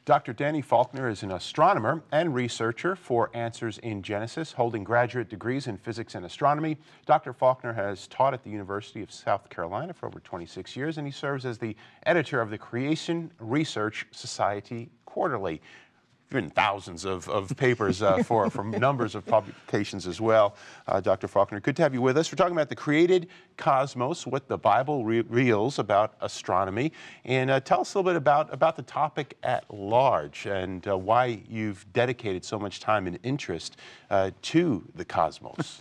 Dr. Danny Faulkner is an astronomer and researcher for Answers in Genesis, holding graduate degrees in physics and astronomy. Dr. Faulkner has taught at the University of South Carolina for over 26 years, and he serves as the editor of the Creation Research Society Quarterly. Written thousands of papers from numbers of publications as well. Dr. Faulkner, good to have you with us. We're talking about the created cosmos, what the Bible reveals about astronomy, and tell us a little bit about the topic at large and why you've dedicated so much time and interest to the cosmos.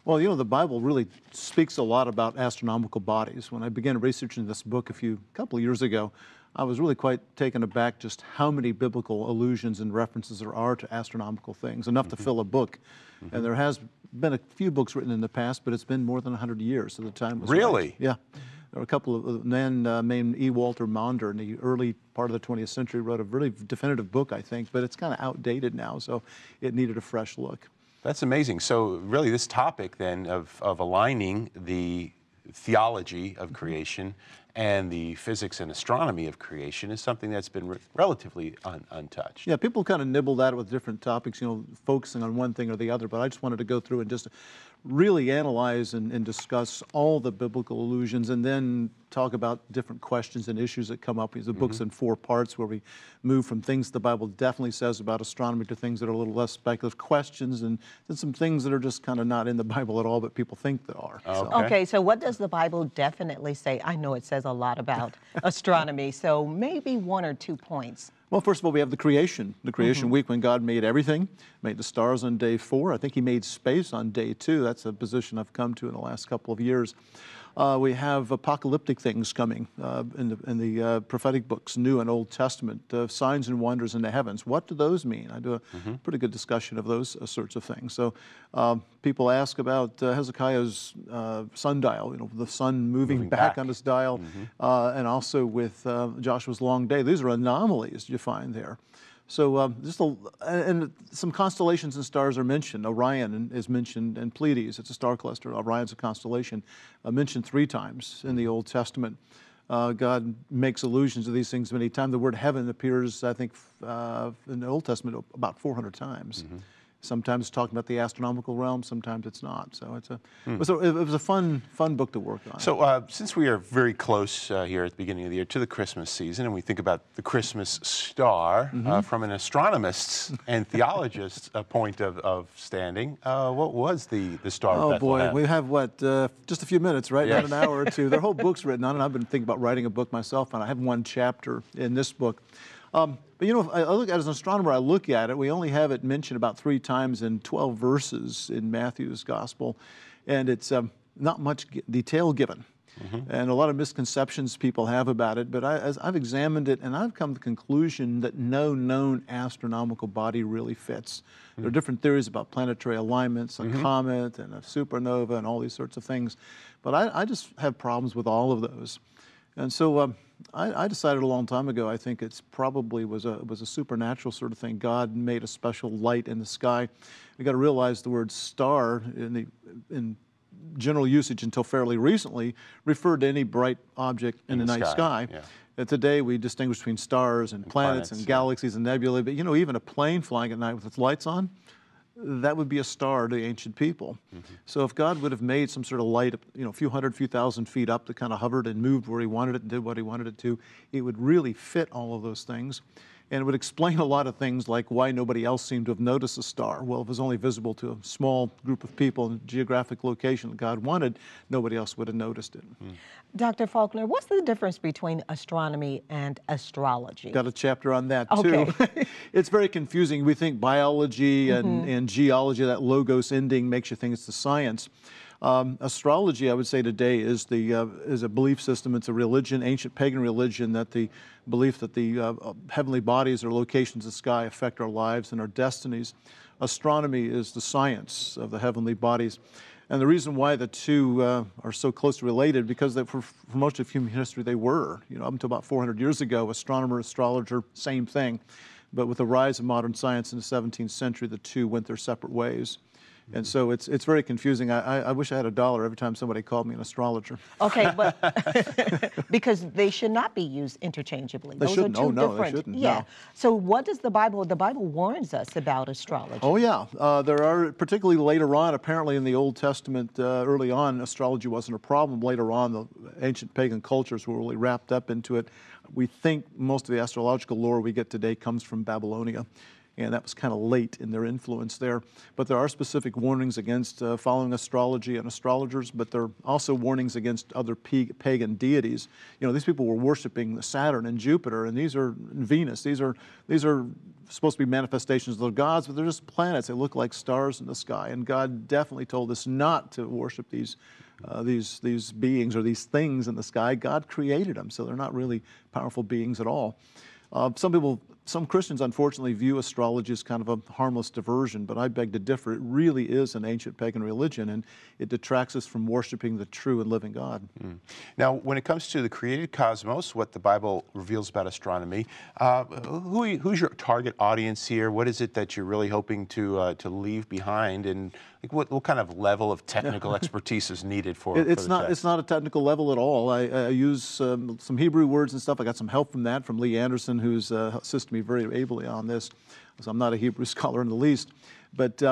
Well, you know, the Bible really speaks a lot about astronomical bodies. When I began researching this book a couple of years ago, I was really quite taken aback just how many biblical allusions and references there are to astronomical things, enough to fill a book. And there has been a few books written in the past, but it's been more than 100 years, so the time was Really? right. Yeah. There were a couple of men named E. Walter Maunder in the early part of the 20th century wrote a really definitive book, I think, but it's kind of outdated now, so it needed a fresh look. That's amazing. So really this topic then of aligning the theology of creation and the physics and astronomy of creation is something that's been relatively untouched. Yeah, people kind of nibbled at it with different topics, you know, focusing on one thing or the other, but I just wanted to go through and just really analyze and discuss all the biblical allusions and then talk about different questions and issues that come up. The book's in 4 parts where we move from things the Bible definitely says about astronomy to things that are a little less speculative questions and then some things that are just kind of not in the Bible at all, but people think they are. Okay, so what does the Bible definitely say? I know it says a lot about astronomy, so maybe 1 or 2 points. Well, first of all, we have the creation week when God made everything, made the stars on day 4. I think he made space on day 2. That's a position I've come to in the last couple of years. We have apocalyptic things coming in the prophetic books, New and Old Testament, signs and wonders in the heavens. What do those mean? I do a pretty good discussion of those sorts of things. So people ask about Hezekiah's sundial, you know, the sun moving back on his dial, and also with Joshua's long day. These are anomalies you find there. So and some constellations and stars are mentioned. Orion is mentioned, and Pleiades, it's a star cluster. Orion's a constellation, mentioned 3 times in the Old Testament. God makes allusions to these things many times. The word heaven appears, I think, in the Old Testament about 400 times. Sometimes talking about the astronomical realm, sometimes it's not. So it was a fun book to work on. So since we are very close here at the beginning of the year to the Christmas season, and we think about the Christmas star from an astronomist's and theologist's point of standing, what was the star of Bethlehem? Oh boy, we have what, just a few minutes, right? Not an hour or two. Their whole book's written on it. I've been thinking about writing a book myself, and I have 1 chapter in this book. But you know, I look at it as an astronomer, I look at it, we only have it mentioned about 3 times in 12 verses in Matthew's gospel, and it's not much detail given. And a lot of misconceptions people have about it, but as I've examined it, and I've come to the conclusion that no known astronomical body really fits. There are different theories about planetary alignments, a comet and a supernova and all these sorts of things, but I just have problems with all of those. And so I decided a long time ago, I think it's probably was a supernatural sort of thing. God made a special light in the sky. We got to realize the word star in general usage until fairly recently referred to any bright object in the night sky. And today we distinguish between stars and planets and galaxies and nebulae, but you know, even a plane flying at night with its lights on, that would be a star to the ancient people. So if God would have made some sort of light, you know, a few hundred, few thousand feet up that kind of hovered and moved where he wanted it and did what he wanted it to, it would really fit all of those things. And it would explain a lot of things like why nobody else seemed to have noticed a star. Well, if it was only visible to a small group of people in a geographic location that God wanted, nobody else would have noticed it. Dr. Faulkner, what's the difference between astronomy and astrology? Got a chapter on that too. It's very confusing. We think biology and geology, that logos ending makes you think it's the science. Astrology, I would say today, is a belief system. It's a religion, ancient pagan religion, that the belief that the heavenly bodies or locations of the sky affect our lives and our destinies. Astronomy is the science of the heavenly bodies. And the reason why the two are so closely related, because for most of human history they were. You know, up until about 400 years ago, astronomer, astrologer, same thing. But with the rise of modern science in the 17th century, the two went their separate ways. And so it's very confusing. I wish I had $1 every time somebody called me an astrologer. Okay, but because they should not be used interchangeably. They Those shouldn't. are two Oh, no, they different. shouldn't. Yeah. No. So what does the Bible warns us about astrology? Oh, yeah. There are, particularly later on, apparently in the Old Testament, early on, astrology wasn't a problem. Later on, the ancient pagan cultures were really wrapped up into it. We think most of the astrological lore we get today comes from Babylonia, and that was kind of late in their influence there. But there are specific warnings against following astrology and astrologers, but there are also warnings against other pagan deities. You know, these people were worshiping Saturn and Jupiter, and these are Venus. These are supposed to be manifestations of the gods, but they're just planets. They look like stars in the sky, and God definitely told us not to worship these beings or these things in the sky. God created them, so they're not really powerful beings at all. Some Christians, unfortunately, view astrology as kind of a harmless diversion, but I beg to differ. It really is an ancient pagan religion, and it detracts us from worshiping the true and living God. Now, when it comes to the created cosmos, what the Bible reveals about astronomy, who's your target audience here? What is it that you're really hoping to leave behind, and like what kind of level of technical expertise is needed for It's the not. text? It's not a technical level at all. I use some Hebrew words and stuff. I got some help from that from Lee Anderson, who's assisted me very ably on this. So I'm not a Hebrew scholar in the least, but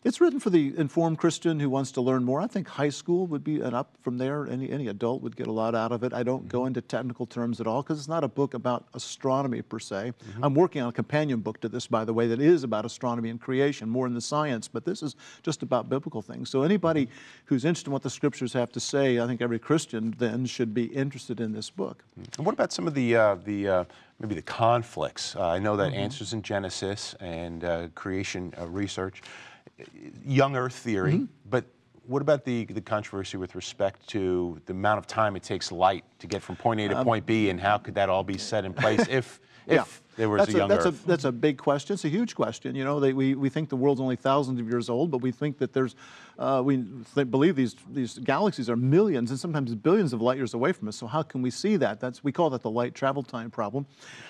it's written for the informed Christian who wants to learn more. I think high school would be an up from there. Any adult would get a lot out of it. I don't go into technical terms at all because it's not a book about astronomy per se. I'm working on a companion book to this, by the way, that is about astronomy and creation, more in the science, but this is just about biblical things. So anybody who's interested in what the scriptures have to say, I think every Christian then should be interested in this book. And what about some of the maybe the conflicts? I know that Answers in Genesis and creation research, young Earth theory, but what about the controversy with respect to the amount of time it takes light to get from point A to point B, and how could that all be set in place if there was a young Earth? That's a big question. It's a huge question. You know, we think the world's only thousands of years old, but we think that there's, believe these galaxies are millions and sometimes billions of light years away from us. So how can we see that? We call that the light travel time problem.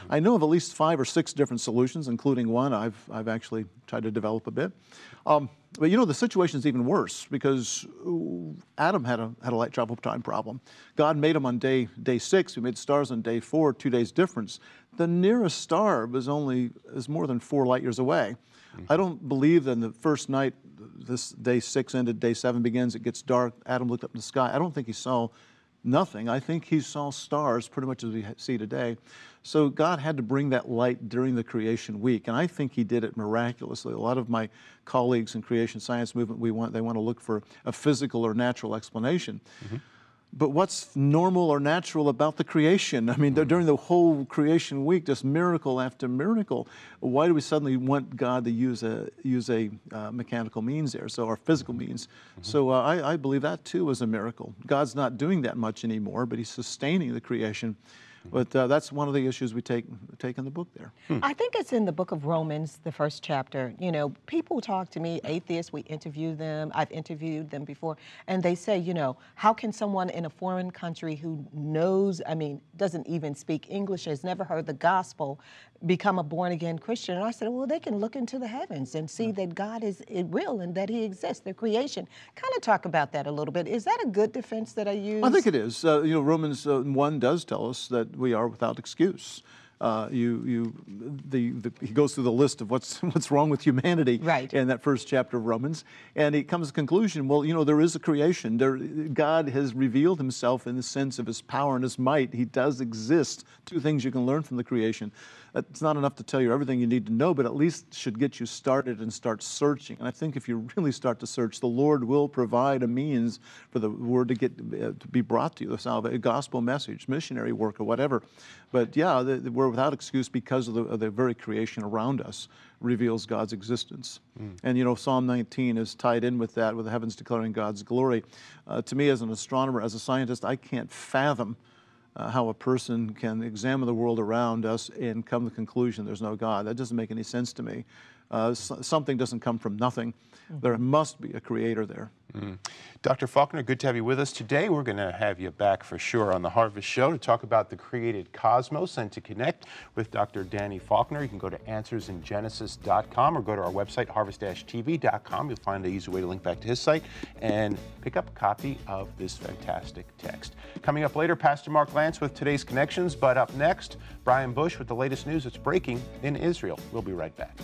I know of at least 5 or 6 different solutions, including one I've actually tried to develop a bit. But you know, the situation is even worse because Adam had a light travel time problem. God made him on day 6. We made stars on day 4, 2 days difference. The nearest star is more than 4 light years away. I don't believe that in the first night, this day 6 ended, day 7 begins, it gets dark, Adam looked up in the sky. I don't think he saw nothing. I think he saw stars pretty much as we see today. So God had to bring that light during the creation week, and I think he did it miraculously. A lot of my colleagues in creation science movement, they want to look for a physical or natural explanation. But what's normal or natural about the creation? I mean, during the whole creation week, just miracle after miracle. Why do we suddenly want God to use a mechanical means there, so our physical means? So I believe that too is a miracle. God's not doing that much anymore, but he's sustaining the creation. But that's one of the issues we take in the book there. I think it's in the book of Romans, the first chapter. You know, people talk to me, atheists, we interview them. I've interviewed them before, and they say, you know, how can someone in a foreign country who doesn't even speak English, has never heard the gospel, become a born-again Christian? And I said, well, they can look into the heavens and see that God is real and that he exists, the creation. Kind of talk about that a little bit. Is that a good defense that I use? I think it is. You know, Romans 1 does tell us that we are without excuse. He goes through the list of what's wrong with humanity in that first chapter of Romans, and he comes to the conclusion, well, you know, there is a creation. God has revealed himself in the sense of his power and his might. He does exist. 2 things you can learn from the creation. It's not enough to tell you everything you need to know, but at least should get you started and start searching. And I think if you really start to search, the Lord will provide a means for the word to be brought to you, a gospel message, missionary work, or whatever. But yeah, we're without excuse because of the very creation around us reveals God's existence. And you know, Psalm 19 is tied in with that, with the heavens declaring God's glory. To me, as an astronomer, as a scientist, I can't fathom how a person can examine the world around us and come to the conclusion there's no God. That doesn't make any sense to me. Something doesn't come from nothing. There must be a creator there. Dr. Faulkner, good to have you with us today. We're going to have you back for sure on the Harvest Show to talk about the created cosmos, and to connect with Dr. Danny Faulkner, you can go to answersingenesis.com or go to our website, harvest-tv.com. You'll find an easy way to link back to his site and pick up a copy of this fantastic text. Coming up later, Pastor Mark Lance with today's Connections, but up next, Brian Bush with the latest news that's breaking in Israel. We'll be right back.